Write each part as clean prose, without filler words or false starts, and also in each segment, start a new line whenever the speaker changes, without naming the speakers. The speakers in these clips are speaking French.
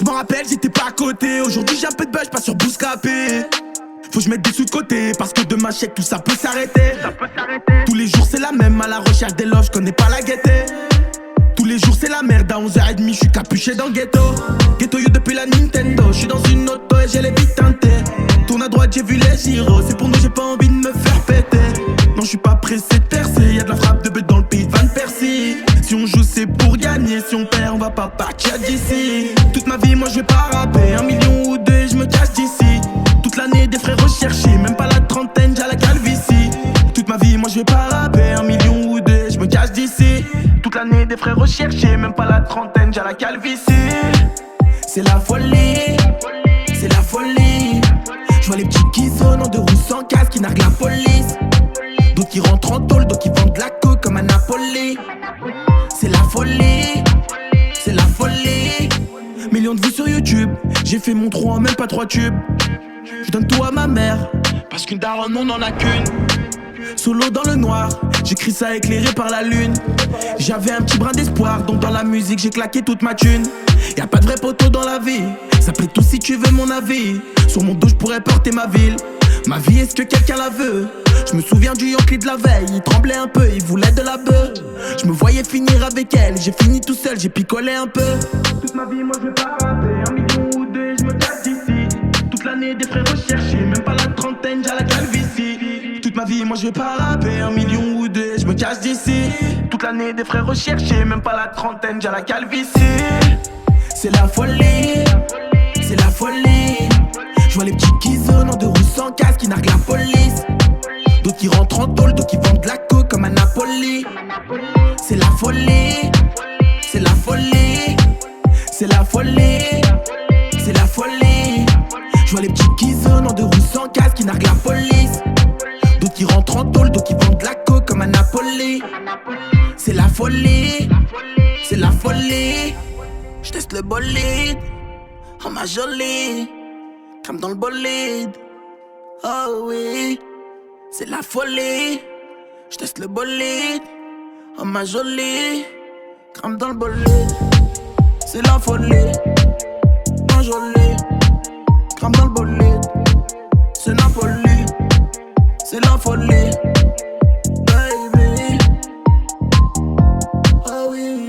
Je m'en rappelle, j'étais pas à côté. Aujourd'hui j'ai un peu de buzz, pas sur Bouscapé. Faut que je mette des sous de côté, parce que demain chèque tout ça peut s'arrêter. Tous les jours c'est la même, à la recherche des loves, je connais pas la gaieté. Tous les jours c'est la merde, à 11h30 je suis capuché dans le ghetto. Ghetto yo depuis la Nintendo, je suis dans une auto et j'ai les vies teintées. Tourne à droite j'ai vu les gyros, c'est pour nous j'ai pas envie de me faire péter. Non je suis pas pressé de percer, y'a de la frappe de bête dans le pays de Van Persie. Si on joue c'est pour gagner, si on perd on va pas partir d'ici. Toute ma vie moi je vais pas rapper, 1 million ou deux et je me cache d'ici. Toute l'année des frais recherchés, même pas la trentaine j'ai la calvitie. Toute ma vie moi je vais pas rapper, 1 million ou deux et je me cache d'ici. Toute l'année des frais recherchés, même pas la trentaine j'ai la calvitie. C'est la folie, c'est la folie. Je vois les petits qui sonnent en 2 roues sans casque, qui narguent la police. D'autres qui rentrent en tôle, d'autres qui vendent de la coke comme à Napoli. C'est la folie, c'est la folie. Millions de vues sur YouTube, j'ai fait mon trou en même pas 3 tubes. Je donne tout à ma mère, parce qu'une daronne on en a qu'une. Solo dans le noir, j'écris ça éclairé par la lune. J'avais un petit brin d'espoir, donc dans la musique j'ai claqué toute ma thune. Y'a pas de vrai poteau dans la vie, ça plaît tout si tu veux mon avis. Sur mon dos je pourrais porter ma ville. Ma vie est-ce que quelqu'un la veut? Je me souviens du Yankee de la veille, il tremblait un peu, il voulait de la beuh. Je me voyais finir avec elle, j'ai fini tout seul, j'ai picolé un peu. Toute ma vie moi je vais pas rapper, 1 million ou deux et je me casse d'ici. Toute l'année des frais recherchés, même pas la trentaine j'ai la calvitie. Toute ma vie moi je vais pas rapper, 1 million ou deux et je me cache d'ici. Toute l'année des frais recherchés, même pas la trentaine j'ai la calvitie. C'est la folie, c'est la folie. Je vois les petits qui zonent en 2 roues sans casque, qui narguent la police. D'autres qui rentrent en tôle, d'autres qui vendent de la coke comme à Napoli. C'est la folie, c'est la folie. C'est la folie, c'est la folie. Je vois les petits qui zonent en 2 roues sans casque, qui narguent la police. D'autres qui rentrent en tôle, d'autres qui vendent de la coke comme à Napoli. C'est la folie, c'est la folie. Je teste le bolide, oh ma jolie. Crame dans le bolide, oh oui. C'est la folie, je teste le bolide, oh ma jolie. Crame dans le bolide, c'est la folie, ma jolie. Crame dans le bolide, c'est Napoli. C'est la folie, baby. Oh oui.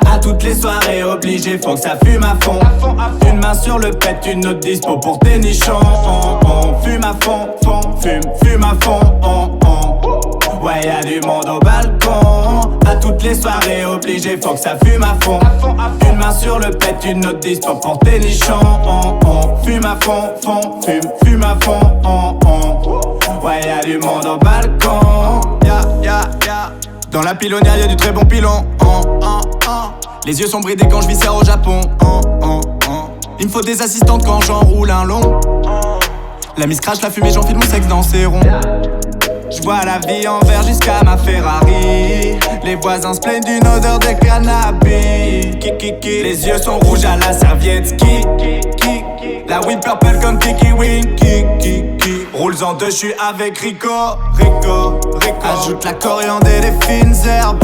À toutes les soirées obligé, faut que ça fume à fond. Une main sur le pet, une autre dispo pour tes nichons. On fume à fond, fume à fond. Ouais, y'a du monde au balcon. À toutes les soirées obligé, faut que ça fume à fond. Une main sur le pet, une autre dispo pour tes nichons. On fume à fond, fume à fond. Ouais, y'a du monde au balcon. Dans la pilonnière y'a du très bon pilon. Les yeux sont bridés quand je viscère au Japon. Il me faut des assistantes quand j'enroule un long. La miss crache la fumée, j'enfile mon sexe dans ses ronds. J'vois la vie en vert jusqu'à ma Ferrari. Les voisins se plaignent d'une odeur de cannabis. Les yeux sont rouges à la serviette ski. La weed purple comme Kiki Winky. Roule-en deux, j'suis avec Rico. Ajoute la coriandre et les fines herbes.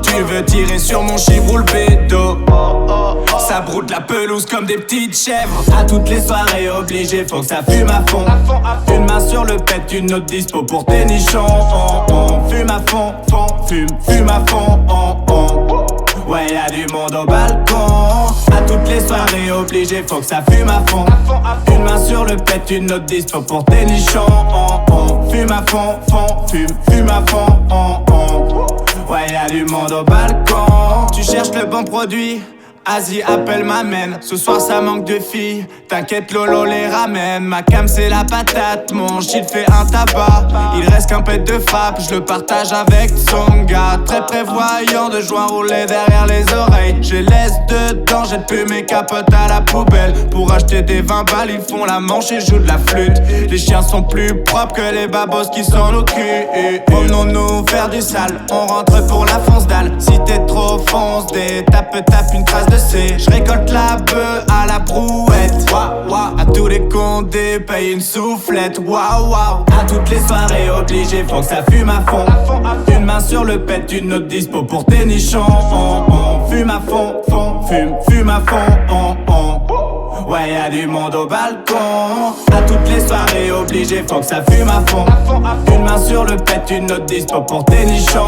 Tu veux tirer sur mon chiffre, roule bédo. Ça broute la pelouse comme des petites chèvres. À toutes les soirées obligé, faut que ça fume à fond. Une main sur le pet, une autre dispo pour tes nichons. On fume à fond, fume à fond. Ouais, y'a du monde au balcon. À toutes les soirées obligé, faut que ça fume à fond. Une main sur le pet, une autre dispo pour tes nichons. On fume à fond, fume à fond. Ouais, y'a du monde au balcon. Tu cherches le bon produit, Asie appelle m'amène. Ce soir ça manque de filles, t'inquiète Lolo les ramène. Ma cam c'est la patate, mon shit fait un tabac. Il reste qu'un pet de frappe, je le partage avec son gars. Très prévoyant de joints roulés derrière les oreilles. Je laisse dedans, jette plus mes capotes à la poubelle. Pour acheter des 20 balles, ils font la manche et jouent de la flûte. Les chiens sont plus propres que les babos qui sont nos culs. Promenons-nous faire du sale, on rentre pour la fonce dalle. Si t'es trop foncé, tape une trace de C. Je récolte la bœuf à la brouette. À tous les condés, paye une soufflette. À toutes les soirées obligé, faut que ça fume à fond. Une main sur le pet, une autre dispo pour tes nichons. On fume à fond, fume à fond. Ouais, y'a du monde au balcon. À toutes les soirées obligé, faut que ça fume à fond. Une main sur le pet, une autre dispo pour tes nichons.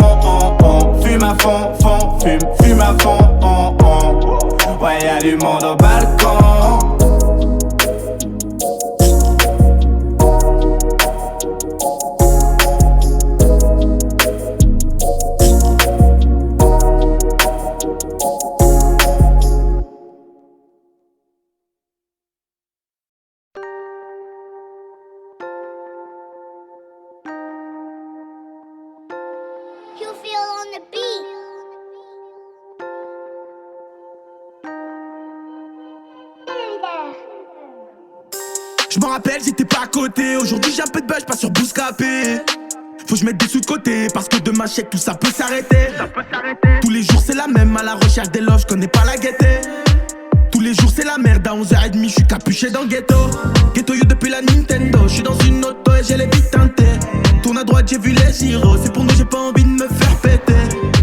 On fume à fond, fume à fond. Ouais, y'a du monde au balcon.
You feel on the beat.
Je m'en rappelle, j'étais pas à côté. Aujourd'hui j'ai un peu de buzz, pas sur Bouscapé. Faut que je mette des sous de côté, parce que demain chèque tout ça peut s'arrêter. Tous les jours c'est la même, à la recherche des loves, je connais pas la gaieté. Tous les jours c'est la merde, à 11h30 je suis capuché dans le ghetto. Ghetto you depuis la Nintendo, je suis dans une auto et j'ai les vies teintées. Tourne à droite j'ai vu les gyros, c'est pour nous j'ai pas envie de me faire péter.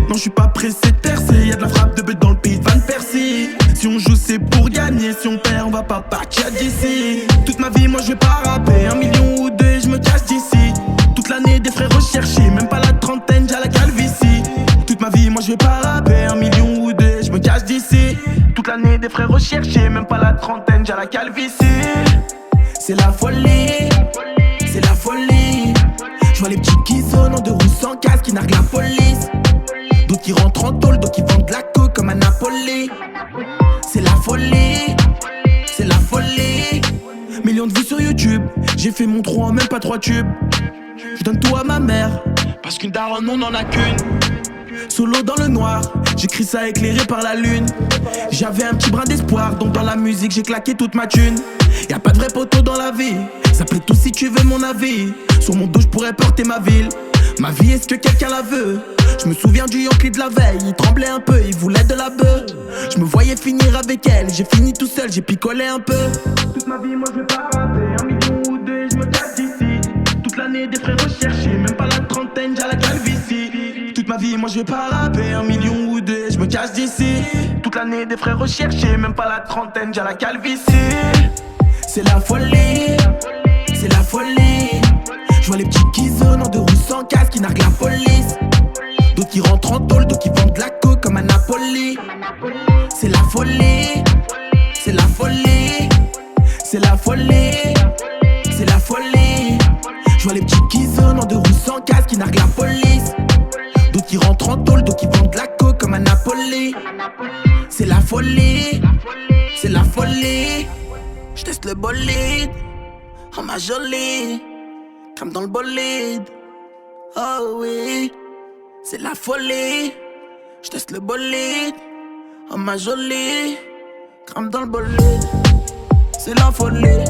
Non je suis pas pressé de percer, y'a de la frappe de bête dans le pays de Van Persie. Si on joue c'est pour gagner, si on perd on va pas partir d'ici. Toute ma vie moi je vais pas rapper, 1 million ou deux et je me cache d'ici. Toute l'année des frères recherchés, même pas la trentaine j'ai la calvitie. Toute ma vie moi je vais pas rapper, 1 million ou deux et je me cache d'ici. Toute l'année des frères recherchés, même pas la trentaine j'ai la calvitie. C'est la folie, c'est la folie. Je vois les petits qui zonent en deux roues sans casque qui narguent la police. D'autres qui rentrent en tôle, d'autres qui vendent de la coke comme à Napoli. C'est la folie, c'est la folie. Millions de vues sur YouTube, j'ai fait mon trou en même pas 3 tubes. Je donne tout à ma mère, parce qu'une daronne on en a qu'une. Solo dans le noir, j'écris ça éclairé par la lune. J'avais un petit brin d'espoir, donc dans la musique j'ai claqué toute ma thune. Y'a pas de vrai poteau dans la vie, ça plaît tout si tu veux mon avis. Sur mon dos je pourrais porter ma ville. Ma vie est-ce que quelqu'un la veut? Je me souviens du Yankee de la veille, il tremblait un peu, il voulait de la beuh. Je me voyais finir avec elle, j'ai fini tout seul, j'ai picolé un peu. Toute ma vie moi je vais pas rapper, 1 million ou deux et je me casse d'ici. Toute l'année des frères recherchés, même pas la trentaine j'ai la calvitie. Toute ma vie moi je vais pas rapper, 1 million ou deux et je me casse d'ici. Toute l'année des frères recherchés, même pas la trentaine j'ai la calvitie. C'est la folie, c'est la folie. Je vois les petits qui zonent en deux roues sans casque qui narguent la police. D'autres qui rentrent en tôle, d'autres qui vendent de la coke comme à Napoli. C'est la folie, c'est la folie, c'est la folie, c'est la folie. Je vois les petits qui zonent en deux roues sans casque qui narguent la police. D'autres qui rentrent en tôle, d'autres qui vendent de la coke comme à Napoli. C'est la folie, c'est la folie. J'teste le bolide, oh ma jolie, crame dans le bolide. Oh oui, c'est la folie. J'teste le bolide, oh ma jolie, crame dans le bolide. C'est la folie.